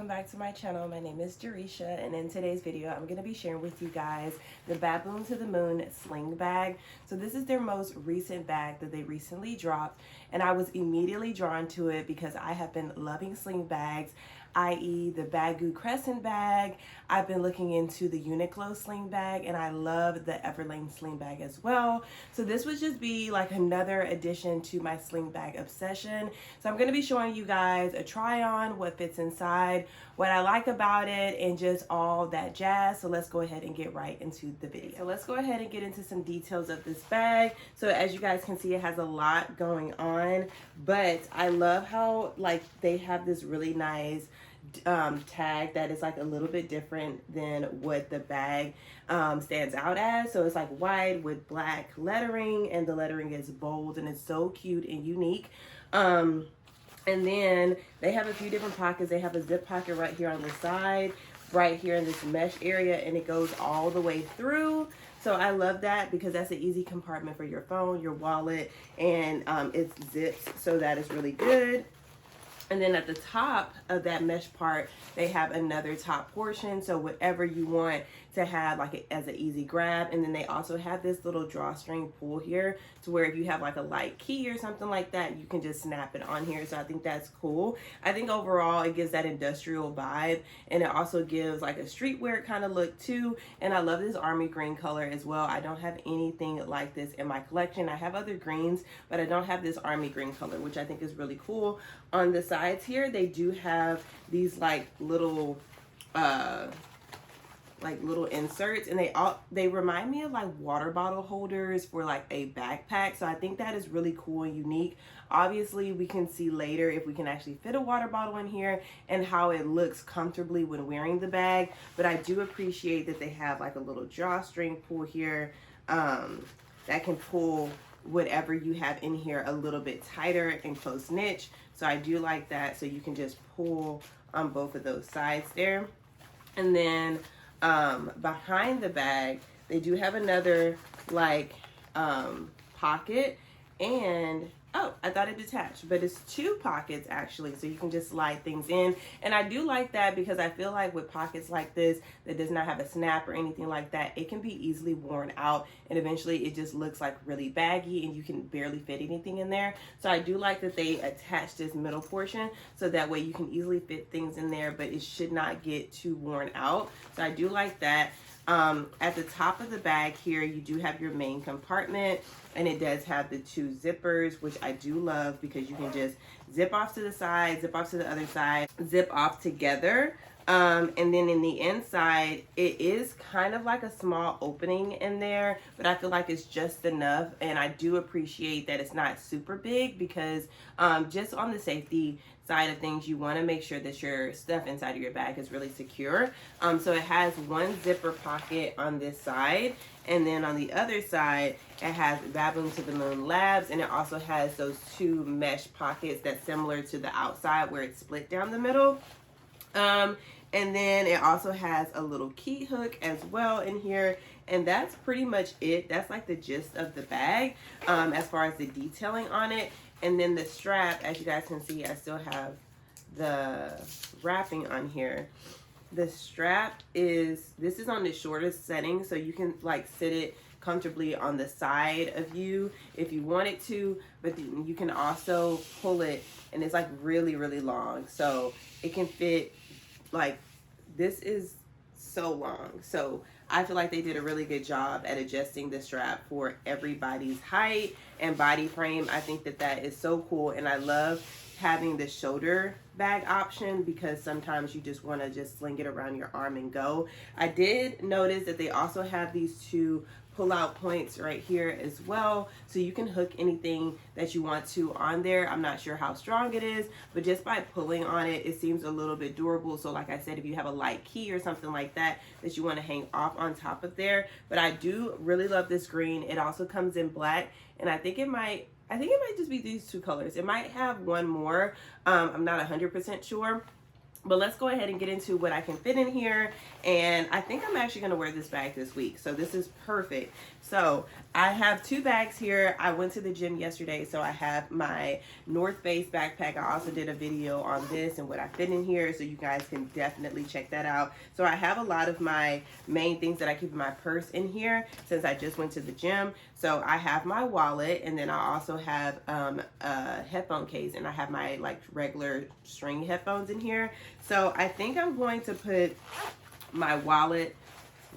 welcome back to my channel. My name is Daresha, and in today's video I'm going to be sharing with you guys the Baboon to the Moon sling bag. So this is their most recent bag that they recently dropped, and I was immediately drawn to it because I have been loving sling bags, i.e. the Baboon Crescent bag. I've been looking into the Uniqlo sling bag, and I love the Everlane sling bag as well. So this would just be like another addition to my sling bag obsession. So I'm going to be showing you guys a try on, what fits inside, what I like about it, and just all that jazz. So let's go ahead and get right into the video. So let's go ahead and get into some details of this bag. So as you guys can see, it has a lot going on, but I love how like they have this really nice tag that is like a little bit different than what the bag stands out as. So it's like white with black lettering, and the lettering is bold, and it's so cute and unique. And then they have a few different pockets. They have a zip pocket right here on the side, right here in this mesh area, and it goes all the way through. So I love that because that's an easy compartment for your phone, your wallet, and it zips, so that is really good. And then at the top of that mesh part, they have another top portion, so whatever you want to have like as an easy grab. And then they also have this little drawstring pull here to where if you have like a light key or something like that, you can just snap it on here. So I think that's cool. I think overall it gives that industrial vibe, and it also gives like a streetwear kind of look too. And I love this army green color as well. I don't have anything like this in my collection. I have other greens, but I don't have this army green color, which I think is really cool. On the sides here, they do have these like little inserts, and they remind me of like water bottle holders for like a backpack. So I think that is really cool and unique. Obviously we can see later if we can actually fit a water bottle in here and how it looks comfortably when wearing the bag, but I do appreciate that they have like a little drawstring pull here that can pull whatever you have in here a little bit tighter and close knit. So I do like that. So you can just pull on both of those sides there. And then behind the bag, they do have another like pocket, and oh, I thought it detached, but it's two pockets actually, so you can just slide things in. And I do like that because I feel like with pockets like this that does not have a snap or anything like that, it can be easily worn out, and eventually it just looks like really baggy and you can barely fit anything in there. So I do like that they attach this middle portion so that way you can easily fit things in there, but it should not get too worn out. So I do like that. At the top of the bag here, you do have your main compartment, and it does have the two zippers, which I do love because you can just zip off to the side, zip off to the other side, zip off together. And then in the inside, it is kind of like a small opening in there, but I feel like it's just enough. And I do appreciate that it's not super big because just on the safety side of things, you want to make sure that your stuff inside of your bag is really secure. So it has one zipper pocket on this side, and then on the other side it has Baboon to the Moon Labs, and it also has those two mesh pockets that's similar to the outside where it's split down the middle. And then it also has a little key hook as well in here, and that's pretty much it. That's like the gist of the bag as far as the detailing on it. And then the strap, as you guys can see, I still have the wrapping on here. The strap this is on the shortest setting, so you can like sit it comfortably on the side of you if you wanted to, but then you can also pull it, and it's like really, really long. So it can fit, like, this is so long. So I feel like they did a really good job at adjusting the strap for everybody's height and body frame. I think that that is so cool, and I love having the shoulder bag option because sometimes you just want to just sling it around your arm and go. I did notice that they also have these two pull-out points right here as well, so you can hook anything that you want to on there. I'm not sure how strong it is, but just by pulling on it, it seems a little bit durable. So like I said, if you have a light key or something like that that you want to hang off on top of there. But I do really love this green. It also comes in black, and I think it might just be these two colors. It might have one more. I'm not 100% sure. But let's go ahead and get into what I can fit in here. And I think I'm actually going to wear this bag this week, so this is perfect. So I have two bags here. I went to the gym yesterday, so I have my North Face backpack. I also did a video on this and what I fit in here, so you guys can definitely check that out. So I have a lot of my main things that I keep in my purse in here since I just went to the gym. So I have my wallet, and then I also have a headphone case, and I have my like regular string headphones in here. So I think I'm going to put my wallet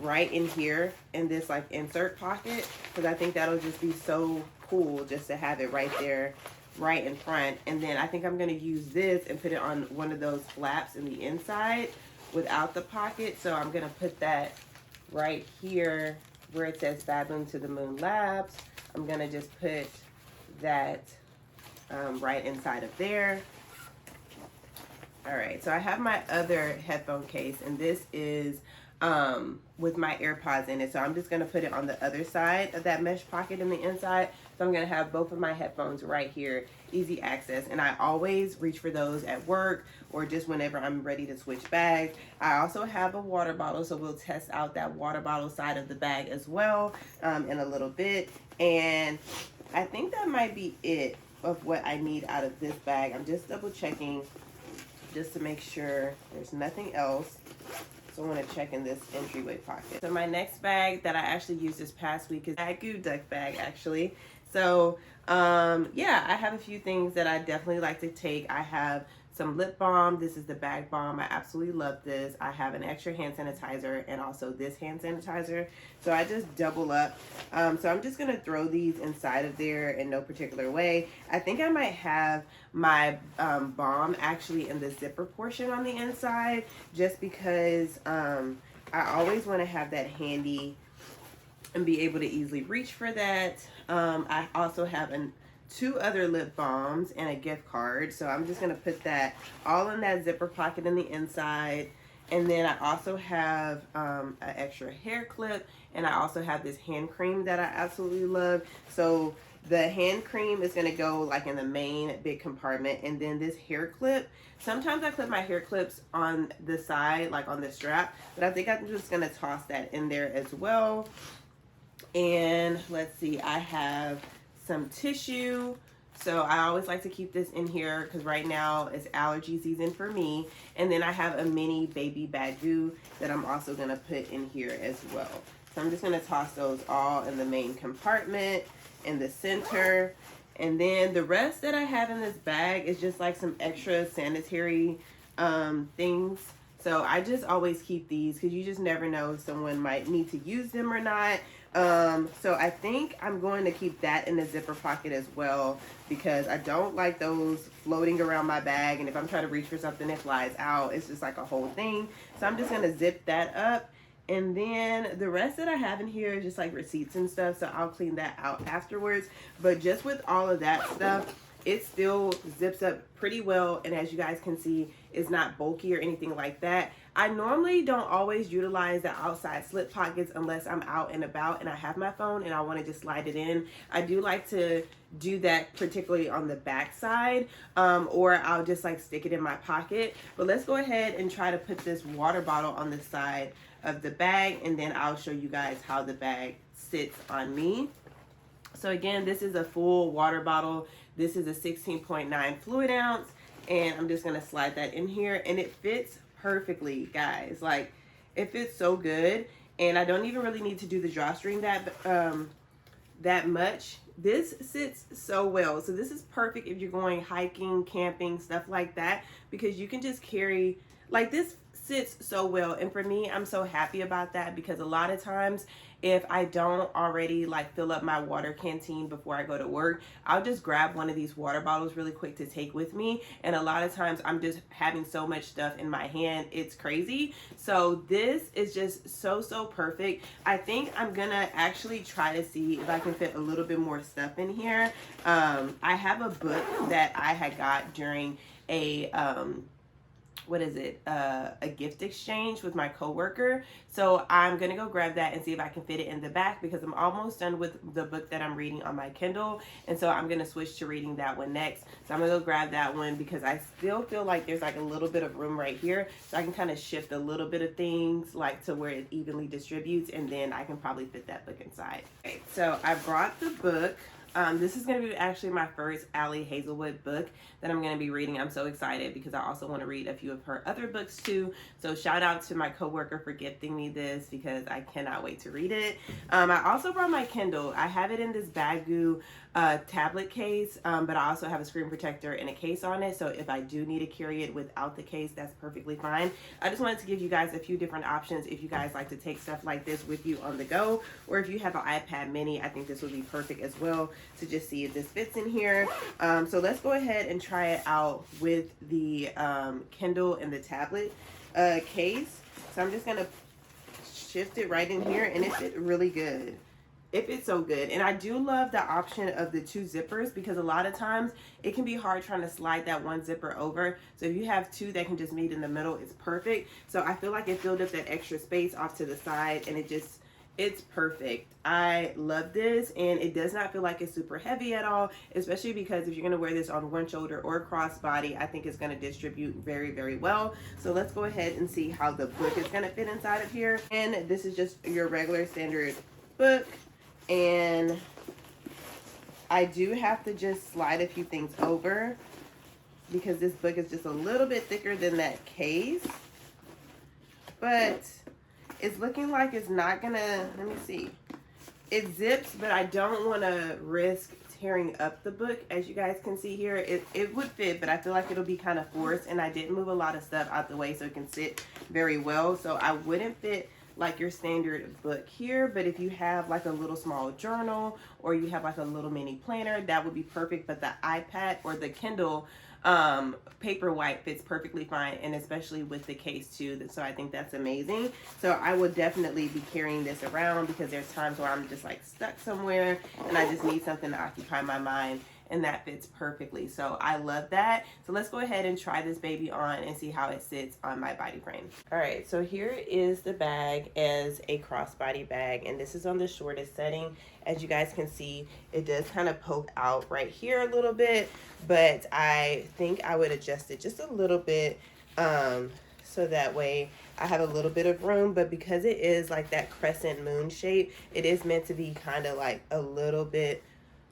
right in here in this like insert pocket, because I think that'll just be so cool just to have it right there, right in front. And then I think I'm going to use this and put it on one of those flaps in the inside without the pocket. So I'm going to put that right here where it says Baboon to the Moon Labs. I'm going to just put that right inside of there. All right, so I have my other headphone case, and this is with my AirPods in it. So I'm just going to put it on the other side of that mesh pocket in the inside. So I'm going to have both of my headphones right here, easy access. And I always reach for those at work or just whenever I'm ready to switch bags. I also have a water bottle, so we'll test out that water bottle side of the bag as well in a little bit. And I think that might be it of what I need out of this bag. I'm just double checking just to make sure there's nothing else. So I want to check in this entryway pocket. So my next bag that I actually used this past week is a Goo Duck bag actually. So yeah, I have a few things that I definitely like to take. I have some lip balm. This is the bag balm. I absolutely love this. I have an extra hand sanitizer and also this hand sanitizer. So I just double up. So I'm just going to throw these inside of there in no particular way. I think I might have my balm actually in the zipper portion on the inside, just because I always want to have that handy and be able to easily reach for that. I also have two other lip balms and a gift card. So I'm just going to put that all in that zipper pocket in the inside. And then I also have an extra hair clip, and I also have this hand cream that I absolutely love. So the hand cream is going to go like in the main big compartment, and then this hair clip, sometimes I clip my hair clips on the side, like on the strap, but I think I'm just going to toss that in there as well. And let's see, I have some tissue. So I always like to keep this in here because right now it's allergy season for me. And then I have a mini baby Baboon that I'm also going to put in here as well. So I'm just going to toss those all in the main compartment in the center. And then the rest that I have in this bag is just like some extra sanitary things. So I just always keep these because you just never know if someone might need to use them or not. So I think I'm going to keep that in the zipper pocket as well, because I don't like those floating around my bag, and if I'm trying to reach for something that flies out, it's just like a whole thing. So I'm just going to zip that up. And then the rest that I have in here is just like receipts and stuff, so I'll clean that out afterwards. But just with all of that stuff, it still zips up pretty well, and as you guys can see, it's not bulky or anything like that. I normally don't always utilize the outside slip pockets unless I'm out and about and I have my phone and I want to just slide it in. I do like to do that particularly on the back side, or I'll just like stick it in my pocket. But let's go ahead and try to put this water bottle on the side of the bag, and then I'll show you guys how the bag sits on me. So again, this is a full water bottle. This is a 16.9 fluid ounce, and I'm just gonna slide that in here, and it fits perfectly, guys. Like, it fits so good, and I don't even really need to do the drawstring that much. This sits so well. So this is perfect if you're going hiking, camping, stuff like that, because you can just carry, like, this sits so well. And for me, I'm so happy about that, because a lot of times if I don't already like fill up my water canteen before I go to work, I'll just grab one of these water bottles really quick to take with me. And a lot of times I'm just having so much stuff in my hand, it's crazy. So this is just so perfect. I think I'm gonna actually try to see if I can fit a little bit more stuff in here. I have a book that I had got during a what is it, a gift exchange with my coworker. So I'm gonna go grab that and see if I can fit it in the back, because I'm almost done with the book that I'm reading on my Kindle, and so I'm gonna switch to reading that one next. So I'm gonna go grab that one because I still feel like there's like a little bit of room right here, so I can kind of shift a little bit of things like to where it evenly distributes, and then I can probably fit that book inside. Okay, so I brought the book. This is going to be actually my first Allie Hazelwood book that I'm going to be reading. I'm so excited because I also want to read a few of her other books too. So shout out to my coworker for gifting me this because I cannot wait to read it. I also brought my Kindle. I have it in this Baboon tablet case, but I also have a screen protector and a case on it. So if I do need to carry it without the case, that's perfectly fine. I just wanted to give you guys a few different options if you guys like to take stuff like this with you on the go, or if you have an iPad mini, I think this would be perfect as well to just see if this fits in here. So let's go ahead and try it out with the Kindle and the tablet case. So I'm just gonna shift it right in here, and it fit really good. It fits so good. And I do love the option of the 2 zippers, because a lot of times it can be hard trying to slide that one zipper over. So if you have 2 that can just meet in the middle, it's perfect. So I feel like it filled up that extra space off to the side, and it's perfect. I love this, and it does not feel like it's super heavy at all, especially because if you're gonna wear this on one shoulder or crossbody, I think it's gonna distribute very, very well. So let's go ahead and see how the book is gonna fit inside of here. And this is just your regular standard book. And I do have to just slide a few things over because this book is just a little bit thicker than that case. But it's looking like it's not gonna, let me see. It zips, but I don't want to risk tearing up the book. As you guys can see here, it would fit, but I feel like it'll be kind of forced, and I didn't move a lot of stuff out the way so it can sit very well. So I wouldn't fit like your standard book here, but if you have like a little small journal, or you have like a little mini planner, that would be perfect. But the iPad or the Kindle Paperwhite fits perfectly fine, and especially with the case too. So I think that's amazing. So I will definitely be carrying this around, because there's times where I'm just like stuck somewhere and I just need something to occupy my mind, and that fits perfectly. So I love that. So let's go ahead and try this baby on and see how it sits on my body frame. All right, so here is the bag as a crossbody bag, and this is on the shortest setting. As you guys can see, it does kind of poke out right here a little bit, but I think I would adjust it just a little bit so that way I have a little bit of room. But because it is like that crescent moon shape, it is meant to be kind of like a little bit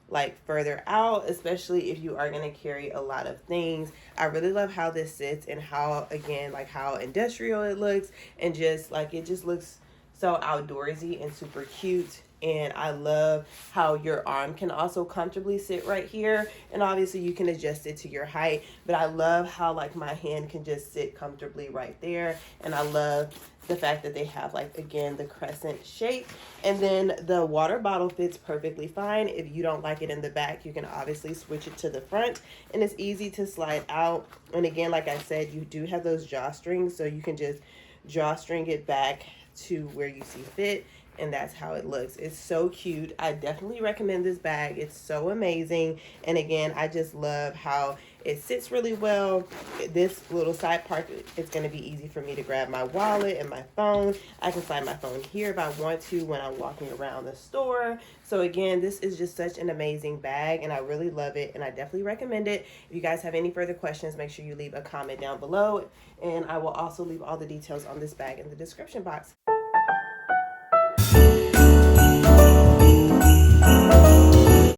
like further out, especially if you are going to carry a lot of things. I really love how this sits, and how, again, like how industrial it looks, and just like it just looks so outdoorsy and super cute. And I love how your arm can also comfortably sit right here, and obviously you can adjust it to your height, but I love how like my hand can just sit comfortably right there. And I love the fact that they have, like, again, the crescent shape. And then the water bottle fits perfectly fine. If you don't like it in the back, you can obviously switch it to the front, and it's easy to slide out. And again, like I said, you do have those drawstrings, so you can just drawstring it back to where you see fit, and that's how it looks. It's so cute. I definitely recommend this bag. It's so amazing. And again, I just love how it sits really well. This little side part, it's going to be easy for me to grab my wallet and my phone. I can slide my phone here if I want to when I'm walking around the store. So again, this is just such an amazing bag, and I really love it, and I definitely recommend it. If you guys have any further questions, make sure you leave a comment down below, and I will also leave all the details on this bag in the description box.